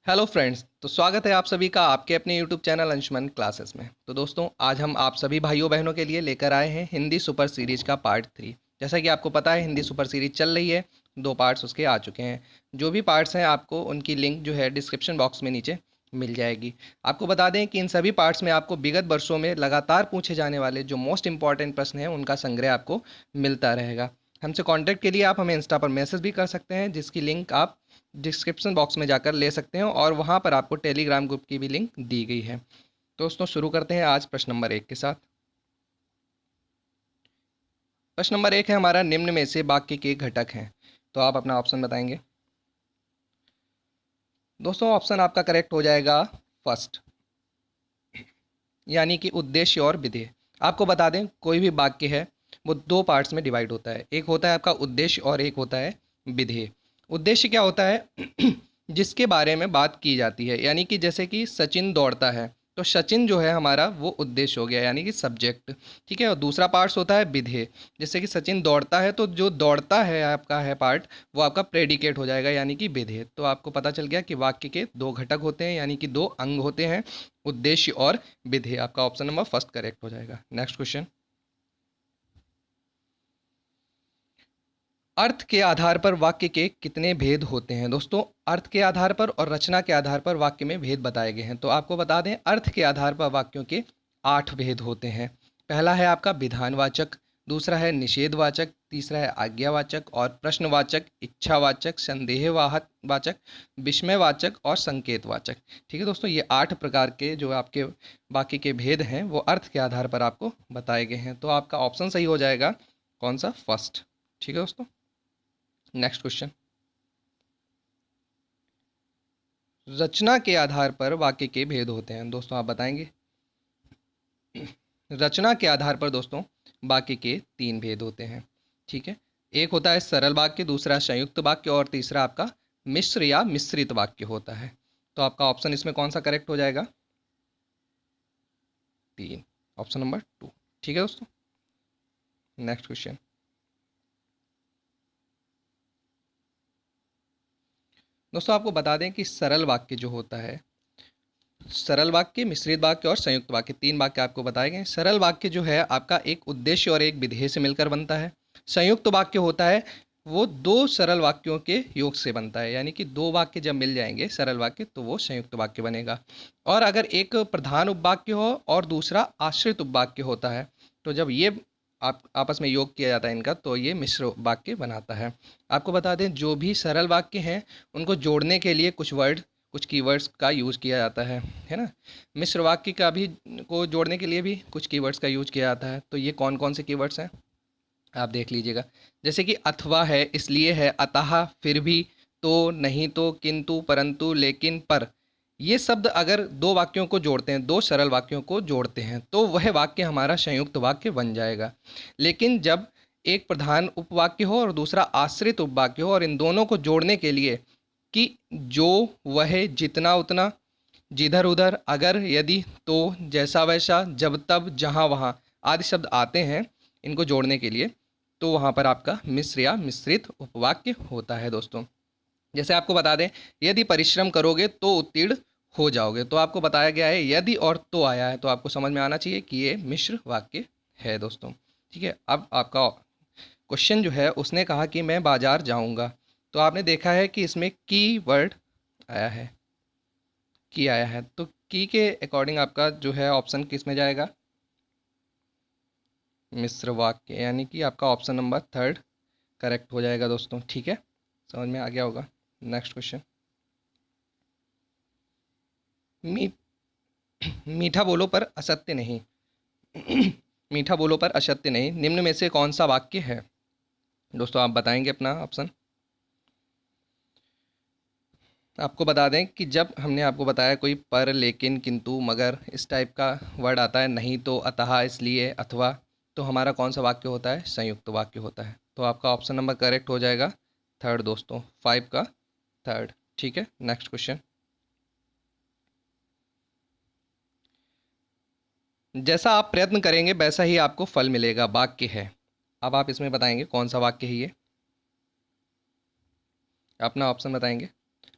Hello friends. तो स्वागत है आप सभी का आपके अपने यूट्यूब चैनल अंशुमन क्लासेस में। तो दोस्तों, आज हम आप सभी भाइयों बहनों के लिए लेकर आए हैं हिंदी सुपर सीरीज का पार्ट 3। जैसा कि आपको पता है, हिंदी सुपर सीरीज चल रही है, 2 पार्ट्स उसके आ चुके हैं। जो भी पार्ट्स हैं, आपको उनकी लिंक जो है डिस्क्रिप्शन बॉक्स में नीचे मिल जाएगी। आपको बता दें कि इन सभी पार्ट्स में आपको विगत वर्षों में लगातार पूछे जाने वाले जो मोस्ट इंपॉर्टेंट प्रश्न हैं, उनका संग्रह आपको मिलता रहेगा। हमसे कांटेक्ट के लिए आप हमें इंस्टा पर मैसेज भी कर सकते हैं, जिसकी लिंक आप डिस्क्रिप्शन बॉक्स में जाकर ले सकते हैं, और वहाँ पर आपको टेलीग्राम ग्रुप की भी लिंक दी गई है। दोस्तों, शुरू करते हैं आज प्रश्न नंबर 1 के साथ। प्रश्न नंबर 1 है हमारा, निम्न में से वाक्य के घटक हैं। तो आप अपना ऑप्शन बताएंगे। दोस्तों, ऑप्शन आपका करेक्ट हो जाएगा फर्स्ट, यानी कि उद्देश्य और विधेय। आपको बता दें, कोई भी वाक्य है वो 2 पार्ट्स में डिवाइड होता है। एक होता है आपका उद्देश्य और एक होता है विधेय। उद्देश्य क्या होता है? जिसके बारे में बात की जाती है, यानी कि जैसे कि सचिन दौड़ता है, तो सचिन जो है हमारा वो उद्देश्य हो गया, यानी कि सब्जेक्ट। ठीक है। और दूसरा पार्ट्स होता है विधेय। जैसे कि सचिन दौड़ता है, तो जो दौड़ता है आपका है पार्ट, वो आपका प्रेडिकेट हो जाएगा, यानी कि विधेय। तो आपको पता चल गया कि वाक्य के 2 घटक होते हैं, यानी कि 2 अंग होते हैं, उद्देश्य और विधेय। आपका ऑप्शन नंबर फर्स्ट करेक्ट हो जाएगा। Next question. अर्थ के आधार पर वाक्य के कितने भेद होते हैं? दोस्तों, अर्थ के आधार पर और रचना के आधार पर वाक्य में भेद बताए गए हैं। तो आपको बता दें, अर्थ के आधार पर वाक्यों के 8 भेद होते हैं। पहला है आपका विधानवाचक, दूसरा है निषेधवाचक, तीसरा है आज्ञावाचक और प्रश्नवाचक, इच्छावाचक, संदेहवाहक वाचक, विस्मयवाचक और संकेतवाचक। ठीक है दोस्तों, ये 8 प्रकार के जो आपके वाक्य के भेद हैं, वो अर्थ के आधार पर आपको बताए गए हैं। तो आपका ऑप्शन सही हो जाएगा, कौन सा? फर्स्ट। ठीक है दोस्तों। Next question. रचना के आधार पर वाक्य के भेद होते हैं। दोस्तों, आप बताएंगे। रचना के आधार पर दोस्तों वाक्य के 3 भेद होते हैं। ठीक है। एक होता है सरल वाक्य, दूसरा संयुक्त वाक्य और तीसरा आपका मिश्र या मिश्रित वाक्य होता है। तो आपका ऑप्शन इसमें कौन सा करेक्ट हो जाएगा? 3, ऑप्शन नंबर 2। ठीक है दोस्तों। Next question. दोस्तों, आपको बता दें कि सरल वाक्य जो होता है, सरल वाक्य, मिश्रित वाक्य और संयुक्त वाक्य, 3 वाक्य आपको बताए गए। सरल वाक्य जो है आपका एक उद्देश्य और एक विधेय से मिलकर बनता है। संयुक्त वाक्य होता है वो 2 सरल वाक्यों के योग से बनता है, यानी कि 2 वाक्य जब मिल जाएंगे सरल वाक्य, तो वो संयुक्त वाक्य बनेगा। और अगर एक प्रधान उपवाक्य हो और दूसरा आश्रित उपवाक्य होता है, तो जब ये आप आपस में योग किया जाता है इनका, तो ये मिश्र वाक्य बनाता है। आपको बता दें, जो भी सरल वाक्य हैं उनको जोड़ने के लिए कुछ कीवर्ड्स का यूज़ किया जाता है ना। मिश्र वाक्य का भी को जोड़ने के लिए भी कुछ कीवर्ड्स का यूज किया जाता है। तो ये कौन कौन से कीवर्ड्स हैं, आप देख लीजिएगा। जैसे कि अथवा है, इसलिए है, अतः, फिर भी, तो, नहीं तो, किंतु, परंतु, लेकिन, पर। ये शब्द अगर 2 वाक्यों को जोड़ते हैं, 2 सरल वाक्यों को जोड़ते हैं, तो वह वाक्य हमारा संयुक्त वाक्य बन जाएगा। लेकिन जब एक प्रधान उपवाक्य हो और दूसरा आश्रित उपवाक्य हो, और इन दोनों को जोड़ने के लिए कि जो, वह, जितना उतना, जिधर उधर, अगर, यदि, तो, जैसा वैसा, जब तब, जहाँ वहाँ आदि शब्द आते हैं इनको जोड़ने के लिए, तो वहाँ पर आपका मिश्र या मिश्रित उपवाक्य होता है दोस्तों। जैसे आपको बता दें, यदि परिश्रम करोगे तो उत्तीर्ण हो जाओगे। तो आपको बताया गया है यदि और तो आया है, तो आपको समझ में आना चाहिए कि ये मिश्र वाक्य है दोस्तों। ठीक है। अब आपका क्वेश्चन जो है, उसने कहा कि मैं बाजार जाऊंगा। तो आपने देखा है कि इसमें की वर्ड आया है, की आया है। तो की के अकॉर्डिंग आपका जो है ऑप्शन किस में जाएगा? मिश्र वाक्य, यानी कि आपका ऑप्शन नंबर 3 करेक्ट हो जाएगा दोस्तों। ठीक है, समझ में आ गया होगा। Next question. मी मीठा बोलो पर असत्य नहीं। मीठा बोलो पर असत्य नहीं, निम्न में से कौन सा वाक्य है? दोस्तों, आप बताएंगे अपना ऑप्शन। आपको बता दें कि जब हमने आपको बताया कोई पर, लेकिन, किंतु, मगर इस टाइप का वर्ड आता है, नहीं तो, अतः, इसलिए, अथवा, तो हमारा कौन सा वाक्य होता है? संयुक्त वाक्य होता है। तो आपका ऑप्शन नंबर करेक्ट हो जाएगा 3 दोस्तों, 5 का 3। ठीक है। Next question. जैसा आप प्रयत्न करेंगे वैसा ही आपको फल मिलेगा, वाक्य है। अब आप इसमें बताएंगे कौन सा वाक्य है ये, अपना ऑप्शन बताएंगे।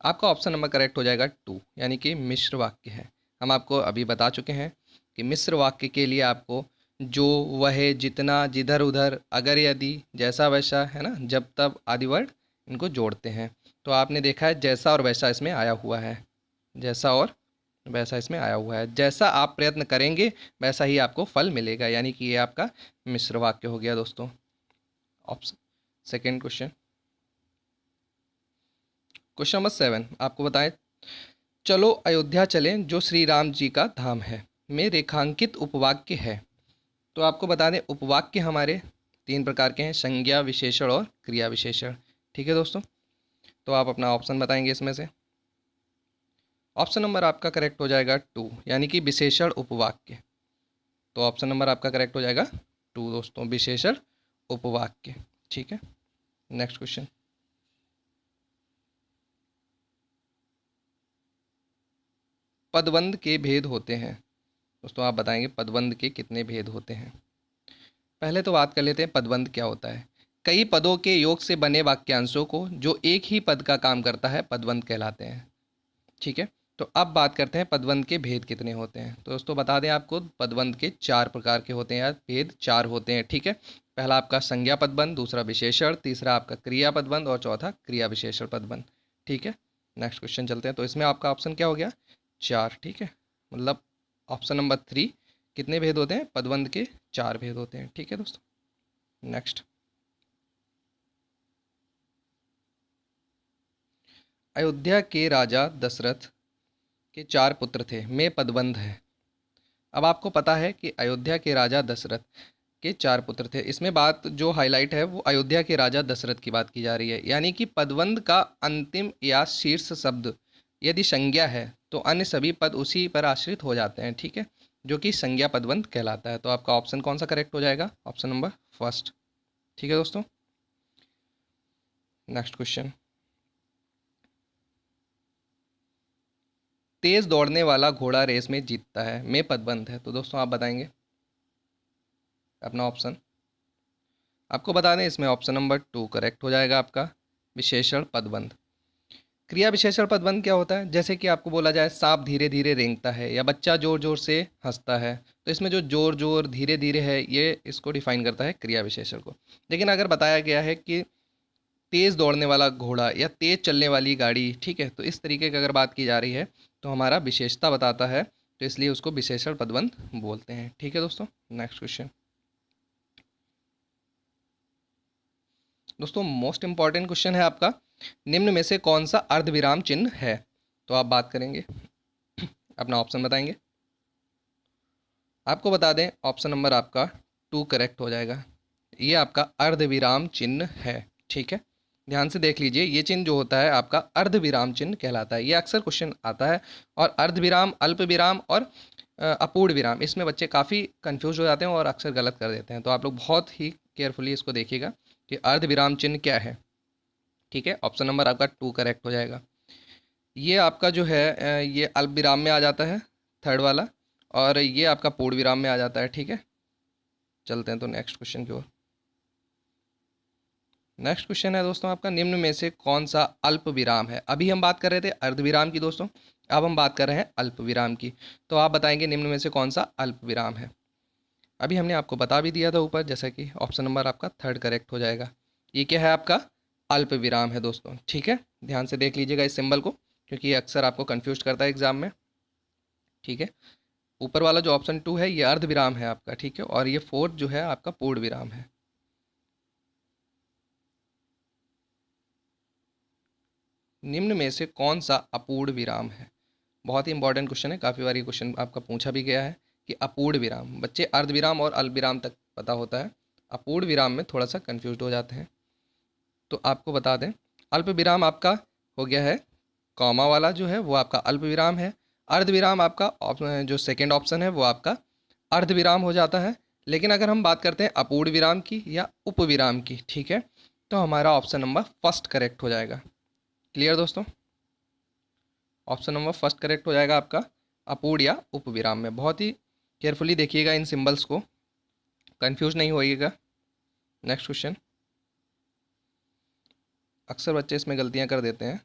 आपका ऑप्शन नंबर करेक्ट हो जाएगा 2, यानी कि मिश्र वाक्य है। हम आपको अभी बता चुके हैं कि मिश्र वाक्य के लिए आपको जो, वह, जितना, जिधर उधर, अगर यदि, जैसा वैसा, है ना, जब तब आदि वर्ड इनको जोड़ते हैं। तो आपने देखा है जैसा और वैसा इसमें आया हुआ है, जैसा और वैसा इसमें आया हुआ है। जैसा आप प्रयत्न करेंगे वैसा ही आपको फल मिलेगा, यानी कि ये आपका मिश्र वाक्य हो गया दोस्तों। Option second question, question number 7 आपको बताएं, चलो अयोध्या चलें जो श्री राम जी का धाम है में रेखांकित उपवाक्य है। तो आपको बता दें उपवाक्य हमारे 3 प्रकार के हैं, संज्ञा, विशेषण और क्रिया विशेषण। ठीक है दोस्तों, तो आप अपना ऑप्शन बताएंगे इसमें से। ऑप्शन नंबर आपका करेक्ट हो जाएगा 2, यानी कि विशेषण उपवाक्य। तो ऑप्शन नंबर आपका करेक्ट हो जाएगा 2 दोस्तों, विशेषण उपवाक्य। ठीक है, नेक्स्ट क्वेश्चन, पदबंध के भेद होते हैं। दोस्तों आप बताएंगे पदबंध के कितने भेद होते हैं। पहले तो बात कर लेते हैं पदबंध क्या होता है। कई पदों के योग से बने वाक्यांशों को जो एक ही पद का काम करता है पदबंध कहलाते हैं। ठीक है, तो अब बात करते हैं पदबंध के भेद कितने होते हैं। तो दोस्तों बता दें आपको पदबंध के 4 प्रकार के होते हैं, या भेद 4 होते हैं। ठीक है, पहला आपका संज्ञा पदबंध, दूसरा विशेषण, तीसरा आपका क्रिया पदबंध और चौथा क्रिया विशेषण पदबंध। ठीक है, नेक्स्ट क्वेश्चन चलते हैं। तो इसमें आपका ऑप्शन क्या हो गया, 4। ठीक है, मतलब ऑप्शन नंबर 3, कितने भेद होते हैं, पदबंध के 4 भेद होते हैं। ठीक है दोस्तों, नेक्स्ट, अयोध्या के राजा दशरथ के 4 पुत्र थे में पदबंध है। अब आपको पता है कि अयोध्या के राजा दशरथ के 4 पुत्र थे। इसमें बात जो हाईलाइट है वो अयोध्या के राजा दशरथ की बात की जा रही है, यानी कि पदबंध का अंतिम या शीर्ष शब्द यदि संज्ञा है तो अन्य सभी पद उसी पर आश्रित हो जाते हैं। ठीक है, जो कि संज्ञा पदबंध कहलाता है। तो आपका ऑप्शन कौन सा करेक्ट हो जाएगा, ऑप्शन नंबर फर्स्ट। ठीक है दोस्तों, नेक्स्ट क्वेश्चन, तेज दौड़ने वाला घोड़ा रेस में जीतता है में पदबंध है। तो दोस्तों आप बताएंगे अपना ऑप्शन। आपको बता दें इसमें ऑप्शन नंबर 2 करेक्ट हो जाएगा आपका, विशेषण पदबंध। क्रिया विशेषण पदबंध क्या होता है, जैसे कि आपको बोला जाए सांप धीरे धीरे रेंगता है या बच्चा जोर जोर से हंसता है, तो इसमें जो जोर जोर धीरे धीरे है ये इसको डिफाइन करता है क्रिया विशेषण को। लेकिन अगर बताया गया है कि तेज़ दौड़ने वाला घोड़ा या तेज़ चलने वाली गाड़ी, ठीक है, तो इस तरीके की अगर बात की जा रही है तो हमारा विशेषता बताता है, तो इसलिए उसको विशेषण पदबंध बोलते हैं। ठीक है दोस्तों, नेक्स्ट क्वेश्चन, दोस्तों मोस्ट इंपॉर्टेंट क्वेश्चन है आपका, निम्न में से कौन सा अर्धविराम चिन्ह है। तो आप बात करेंगे अपना ऑप्शन बताएंगे। आपको बता दें ऑप्शन नंबर आपका 2 करेक्ट हो जाएगा, ये आपका अर्धविराम चिन्ह है। ठीक है, ध्यान से देख लीजिए, ये चिन्ह जो होता है आपका अर्धविराम चिन्ह कहलाता है। ये अक्सर क्वेश्चन आता है, और अर्धविराम, अल्प विराम और अपूर्ण विराम, इसमें बच्चे काफ़ी कंफ्यूज हो जाते हैं और अक्सर गलत कर देते हैं। तो आप लोग बहुत ही केयरफुली इसको देखिएगा कि अर्धविराम चिन्ह क्या है। ठीक है, ऑप्शन नंबर आपका 2 करेक्ट हो जाएगा। ये आपका जो है ये अल्प विराम में आ जाता है, थर्ड वाला, और ये आपका पूर्ण विराम में आ जाता है। ठीक है, चलते हैं तो नेक्स्ट क्वेश्चन की ओर। नेक्स्ट क्वेश्चन है दोस्तों आपका, निम्न में से कौन सा अल्प विराम है। अभी हम बात कर रहे थे अर्धविराम की दोस्तों, अब हम बात कर रहे हैं अल्प विराम की। तो आप बताएंगे निम्न में से कौन सा अल्प विराम है। अभी हमने आपको बता भी दिया था ऊपर, जैसा कि ऑप्शन नंबर आपका 3 करेक्ट हो जाएगा। ये क्या है आपका अल्प विराम है दोस्तों। ठीक है, ध्यान से देख लीजिएगा इस सिंबल को, क्योंकि ये अक्सर आपको कन्फ्यूज करता है एग्जाम में। ठीक है, ऊपर वाला जो ऑप्शन 2 है ये अर्ध विराम है आपका। ठीक है, और ये 4 जो है आपका पूर्ण विराम है। निम्न में से कौन सा अपूर्ण विराम है। बहुत ही इंपॉर्टेंट क्वेश्चन है, काफ़ी बार ये क्वेश्चन आपका पूछा भी गया है कि अपूर्ण विराम, बच्चे अर्ध विराम और अल्प विराम तक पता होता है, अपूर्ण विराम में थोड़ा सा कंफ्यूज हो जाते हैं। तो आपको बता दें अल्प विराम आपका हो गया है, कॉमा वाला जो है वो आपका अल्प विराम है। अर्ध विराम आपका जो सेकेंड ऑप्शन है वो आपका अर्ध विराम हो जाता है। लेकिन अगर हम बात करते हैं अपूर्ण विराम की या उपविराम की, ठीक है, तो हमारा ऑप्शन नंबर फर्स्ट करेक्ट हो जाएगा। क्लियर दोस्तों, ऑप्शन नंबर फर्स्ट करेक्ट हो जाएगा आपका अपूर्ण या उपविराम में। बहुत ही केयरफुली देखिएगा इन सिंबल्स को, कंफ्यूज नहीं होइएगा। नेक्स्ट क्वेश्चन, अक्सर बच्चे इसमें गलतियां कर देते हैं,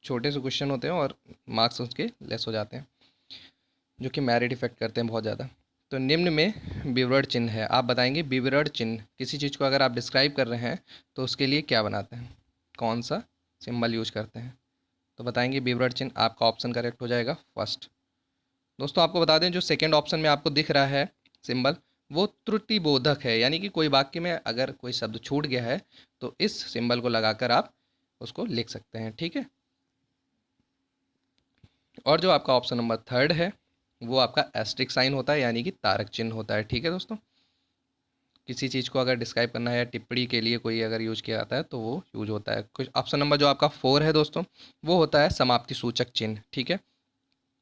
छोटे से क्वेश्चन होते हैं और मार्क्स उसके लेस हो जाते हैं, जो कि मेरिट इफेक्ट करते हैं बहुत ज़्यादा। तो निम्न में विवरण चिन्ह है, आप बताएंगे विवरण चिन्ह, किसी चीज़ को अगर आप डिस्क्राइब कर रहे हैं तो उसके लिए क्या बनाते हैं, कौन सा सिंबल यूज करते हैं। तो बताएंगे विवरण चिन्ह, आपका ऑप्शन करेक्ट हो जाएगा फर्स्ट। दोस्तों आपको बता दें जो सेकंड ऑप्शन में आपको दिख रहा है सिंबल, वो त्रुटिबोधक है, यानी कि कोई वाक्य में अगर कोई शब्द छूट गया है तो इस सिंबल को लगाकर आप उसको लिख सकते हैं, ठीक है। और जो आपका ऑप्शन नंबर थर्ड है वो आपका एस्ट्रिक साइन होता है, यानी कि तारक चिन्ह होता है, ठीक है दोस्तों। किसी चीज़ को अगर डिस्क्राइब करना है या टिप्पणी के लिए कोई अगर यूज किया जाता है तो वो यूज होता है। कुछ ऑप्शन नंबर जो आपका फोर है दोस्तों, वो होता है समाप्ति सूचक चिन्ह, ठीक है।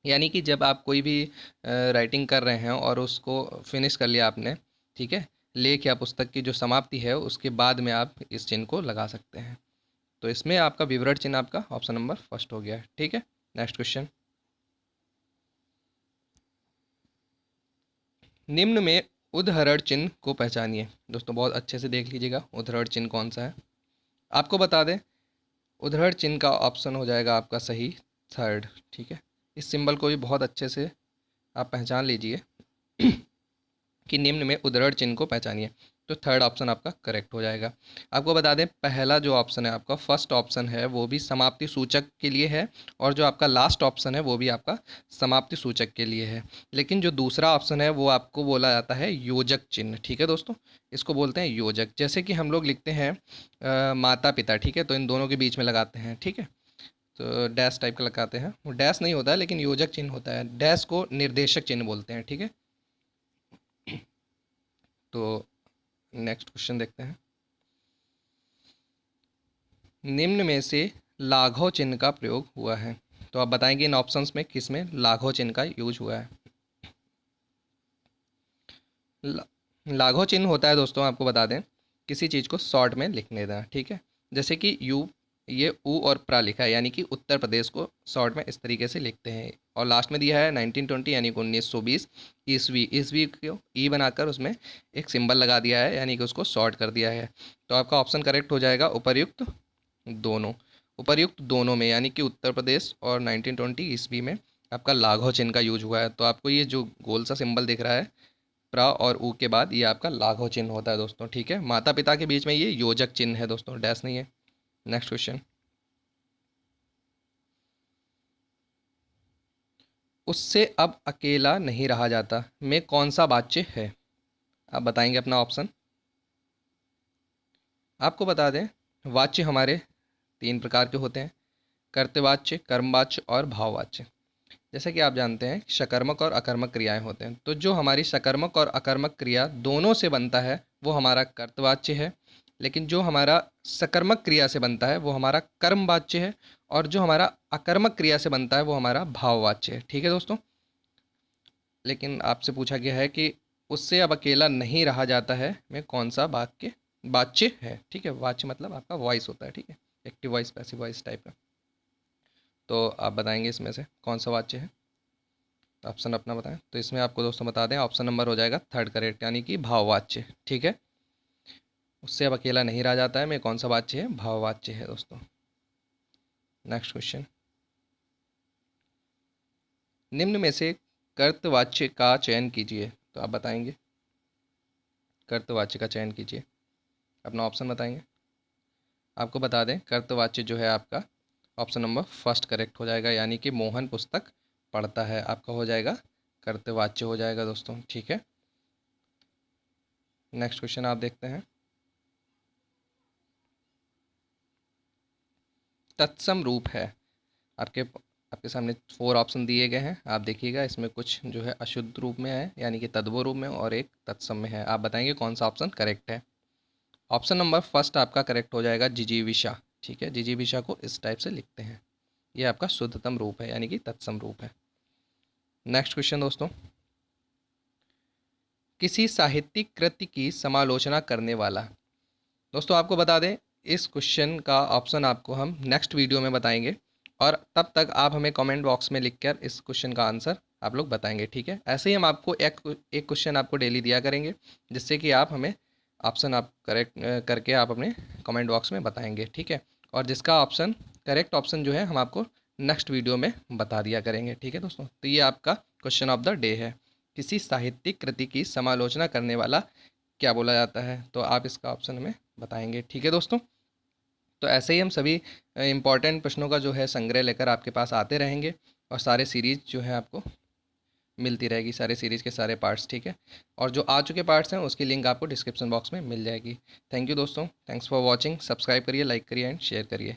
यानी कि जब आप कोई भी राइटिंग कर रहे हैं और उसको फिनिश कर लिया आपने, ठीक है, लेख या पुस्तक की जो समाप्ति है उसके बाद में आप इस चिन्ह को लगा सकते हैं। तो इसमें आपका विवरण चिन्ह आपका ऑप्शन नंबर फर्स्ट हो गया है, ठीक है। नेक्स्ट क्वेश्चन, निम्न में उद्धरण चिन्ह को पहचानिए। दोस्तों बहुत अच्छे से देख लीजिएगा उद्धरण चिन्ह कौन सा है। आपको बता दें उद्धरण चिन्ह का ऑप्शन हो जाएगा आपका सही थर्ड, ठीक है। इस सिंबल को भी बहुत अच्छे से आप पहचान लीजिए कि निम्न में उद्धरण चिन्ह को पहचानिए, तो थर्ड ऑप्शन आपका करेक्ट हो जाएगा। आपको बता दें पहला जो ऑप्शन है आपका फर्स्ट ऑप्शन है वो भी समाप्ति सूचक के लिए है, और जो आपका लास्ट ऑप्शन है वो भी आपका समाप्ति सूचक के लिए है। लेकिन जो दूसरा ऑप्शन है वो आपको बोला जाता है योजक चिन्ह, ठीक है दोस्तों। इसको बोलते हैं योजक, जैसे कि हम लोग लिखते हैं माता पिता, ठीक है, तो इन दोनों के बीच में लगाते हैं, ठीक है, तो डैश टाइप का लगाते हैं। वो डैश नहीं होता है लेकिन योजक चिन्ह होता है, डैश को निर्देशक चिन्ह बोलते हैं, ठीक है। तो नेक्स्ट क्वेश्चन देखते हैं, निम्न में से लाघव चिन्ह का प्रयोग हुआ है। तो आप बताएंगे इन ऑप्शंस में किस में लाघव चिन्ह का यूज हुआ है। लाघव चिन्ह होता है दोस्तों, आपको बता दें किसी चीज़ को शॉर्ट में लिखने देना, ठीक है। जैसे कि यू, ये ऊ और प्रा लिखा है, यानी कि उत्तर प्रदेश को शॉर्ट में इस तरीके से लिखते हैं। और लास्ट में दिया है 1920 यानी कि 1920 ईस्वी, ईस्वी को ई बनाकर उसमें एक सिंबल लगा दिया है, यानी कि उसको शॉर्ट कर दिया है। तो आपका ऑप्शन करेक्ट हो जाएगा उपर्युक्त दोनों। उपर्युक्त दोनों में यानी कि उत्तर प्रदेश और 1920 ईस्वी में आपका लाघव चिन्ह का यूज हुआ है। तो आपको ये जो गोल सा सिंबल दिख रहा है प्रा और ऊ के बाद, ये आपका लाघव चिन्ह होता है दोस्तों, ठीक है। माता पिता के बीच में ये योजक चिन्ह है दोस्तों, डैश नहीं है। नेक्स्ट क्वेश्चन, उससे अब अकेला नहीं रहा जाता में कौन सा वाच्य है। आप बताएंगे अपना ऑप्शन। आपको बता दें वाच्य हमारे तीन प्रकार के होते हैं, कर्तवाच्य, कर्मवाच्य और भाववाच्य। जैसे कि आप जानते हैं सकर्मक और अकर्मक क्रियाएं होते हैं, तो जो हमारी सकर्मक और अकर्मक क्रिया दोनों से बनता है वो हमारा कर्तवाच्य है, लेकिन जो हमारा सकर्मक क्रिया से बनता है वो हमारा कर्मवाच्य है, और जो हमारा अकर्मक क्रिया से बनता है वो हमारा भाववाच्य है, ठीक है दोस्तों। लेकिन आपसे पूछा गया है कि उससे अब अकेला नहीं रहा जाता है में कौन सा वाक्य वाच्य है, ठीक है। वाच्य मतलब आपका वॉइस होता है, ठीक है, active voice passive voice type का। तो आप बताएंगे इसमें से कौन सा वाच्य है, ऑप्शन अपना बताएं। तो इसमें आपको दोस्तों बता दें ऑप्शन नंबर हो जाएगा थर्ड करेक्ट, यानी कि भाववाच्य, ठीक है। उससे अब अकेला नहीं रहा जाता है में कौन सा वाच्य है, भाववाच्य है दोस्तों। नेक्स्ट क्वेश्चन, निम्न में से कर्तवाच्य का चयन कीजिए। तो आप बताएंगे कर्तवाच्य का चयन कीजिए, अपना ऑप्शन बताएंगे। आपको बता दें कर्तवाच्य जो है आपका ऑप्शन नंबर फर्स्ट करेक्ट हो जाएगा, यानी कि मोहन पुस्तक पढ़ता है, आपका हो जाएगा कर्तवाच्य हो जाएगा दोस्तों, ठीक है। नेक्स्ट क्वेश्चन आप देखते हैं, तत्सम रूप है। आपके आपके सामने फोर ऑप्शन दिए गए हैं, आप देखिएगा इसमें कुछ जो है अशुद्ध रूप में है, यानी कि तद्भव रूप में, और एक तत्सम में है। आप बताएंगे कौन सा ऑप्शन करेक्ट है। ऑप्शन नंबर फर्स्ट आपका करेक्ट हो जाएगा जिजीविषा, ठीक है। जिजीविषा को इस टाइप से लिखते हैं, ये आपका शुद्धतम रूप है, यानी कि तत्सम रूप है। नेक्स्ट क्वेश्चन दोस्तों, किसी साहित्यिक कृति की समालोचना करने वाला। दोस्तों आपको बता दें इस क्वेश्चन का ऑप्शन आपको हम नेक्स्ट वीडियो में बताएंगे, और तब तक आप हमें कमेंट बॉक्स में लिखकर इस क्वेश्चन का आंसर आप लोग बताएंगे, ठीक है। ऐसे ही हम आपको एक क्वेश्चन आपको डेली दिया करेंगे, जिससे कि आप हमें ऑप्शन आप करेक्ट करके आप अपने कमेंट बॉक्स में बताएंगे, ठीक है। और जिसका ऑप्शन करेक्ट ऑप्शन जो है हम आपको नेक्स्ट वीडियो में बता दिया करेंगे। ठीक है दोस्तों, तो ये आपका क्वेश्चन ऑफ द डे है। किसी साहित्यिक कृति की समालोचना करने वाला क्या बोला जाता है? तो आप इसका ऑप्शन हमें बताएंगे। ठीक है दोस्तों, तो ऐसे ही हम सभी इम्पॉर्टेंट प्रश्नों का जो है संग्रह लेकर आपके पास आते रहेंगे और सारे सीरीज़ जो है आपको मिलती रहेगी, सारे सीरीज़ के सारे पार्ट्स। ठीक है, और जो आ चुके पार्ट्स हैं उसकी लिंक आपको डिस्क्रिप्शन बॉक्स में मिल जाएगी। थैंक यू दोस्तों, थैंक्स फॉर वॉचिंग। सब्सक्राइब करिए, लाइक करिए एंड शेयर करिए।